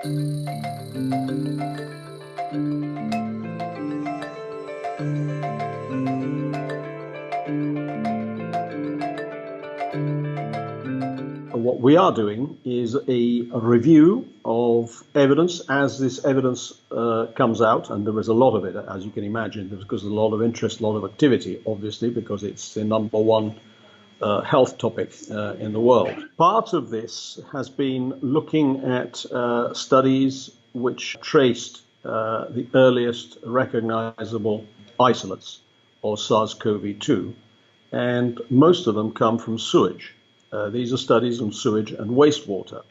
What we are doing is a review of evidence as this evidence comes out, and there is a lot of it, as you can imagine, because there's a lot of interest, a lot of activity, obviously, because it's the number one health topic in the world. Part of this has been looking at studies which traced the earliest recognizable isolates of SARS-CoV-2, and most of them come from sewage. These are studies on sewage and wastewater.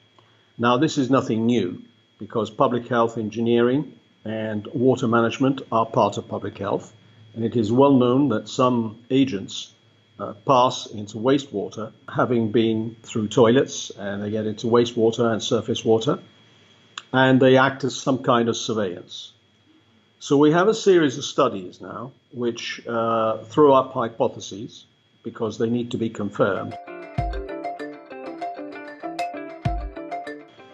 Now, this is nothing new because public health engineering and water management are part of public health, and it is well known that some agents pass into wastewater, having been through toilets, and they get into wastewater and surface water, and they act as some kind of surveillance. So we have a series of studies now which throw up hypotheses because they need to be confirmed.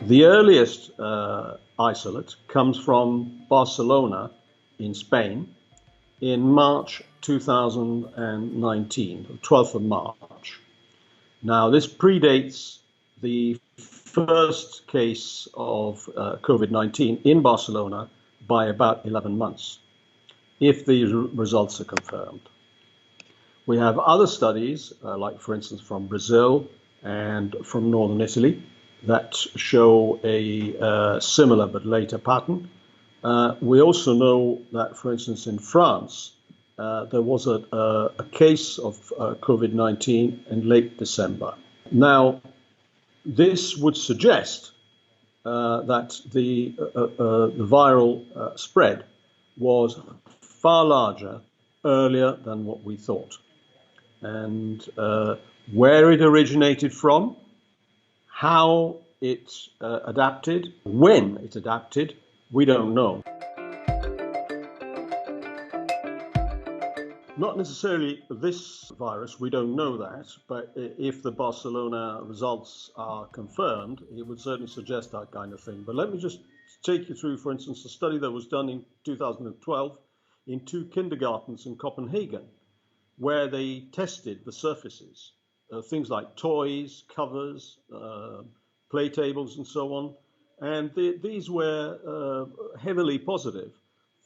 The earliest isolate comes from Barcelona in Spain in March 2019, the 12th of March. Now, this predates the first case of COVID-19 in Barcelona by about 11 months, if these results are confirmed. We have other studies, like for instance from Brazil and from northern Italy, that show a similar but later pattern. We also know that, for instance, in France, there was a case of COVID-19 in late December. Now, this would suggest that the viral spread was far larger earlier than what we thought. And where it originated from, how it adapted, when it adapted, we don't know. Not necessarily this virus, we don't know that, but if the Barcelona results are confirmed, it would certainly suggest that kind of thing. But let me just take you through, for instance, a study that was done in 2012 in 2 kindergartens in Copenhagen, where they tested the surfaces, things like toys, covers, play tables, and so on. And these were heavily positive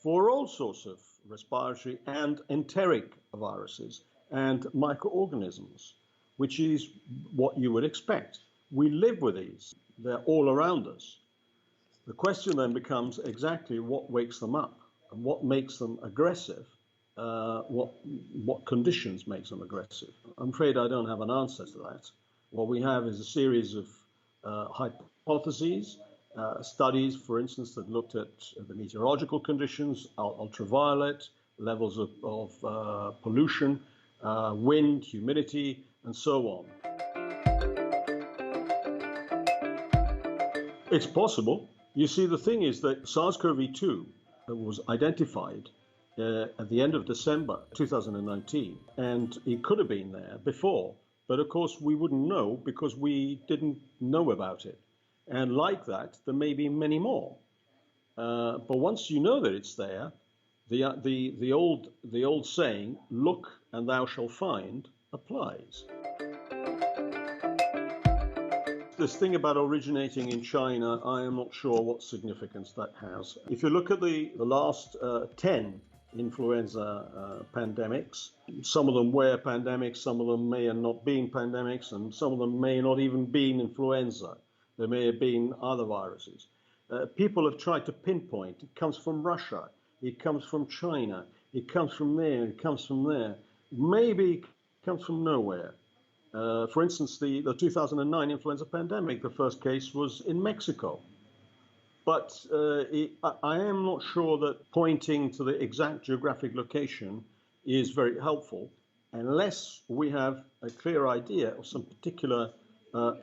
for all sorts of respiratory and enteric viruses and microorganisms, which is what you would expect. We live with these. They're all around us. The question then becomes exactly what wakes them up and what makes them aggressive. What conditions makes them aggressive? I'm afraid I don't have an answer to that. What we have is a series of hypotheses, studies, for instance, that looked at the meteorological conditions, ultraviolet, levels of pollution, wind, humidity, and so on. It's possible. You see, the thing is that SARS-CoV-2 was identified at the end of December 2019, and it could have been there before, but of course we wouldn't know because we didn't know about it. And like that, there may be many more. But once you know that it's there, the old saying, "Look and thou shalt find," applies. This thing about originating in China, I am not sure what significance that has. If you look at the last 10 influenza pandemics, some of them were pandemics, some of them may have not been pandemics, and some of them may not even been influenza. There may have been other viruses. People have tried to pinpoint, it comes from Russia, it comes from China, it comes from there, it comes from there. Maybe it comes from nowhere. For instance, the 2009 influenza pandemic, the first case was in Mexico. But I am not sure that pointing to the exact geographic location is very helpful unless we have a clear idea of some particular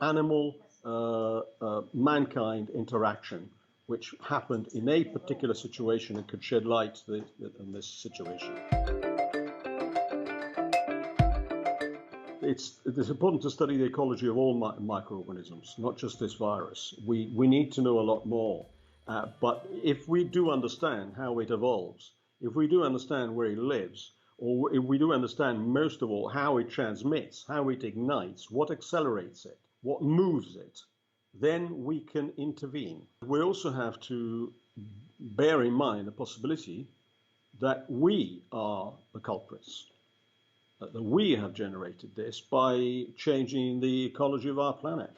animal-mankind interaction which happened in a particular situation and could shed light on this situation. It's important to study the ecology of all microorganisms, not just this virus. We need to know a lot more. But if we do understand how it evolves, if we do understand where it lives, or if we do understand most of all how it transmits, how it ignites, what accelerates it, what moves it, then we can intervene. We also have to bear in mind the possibility that we are the culprits, that we have generated this by changing the ecology of our planet.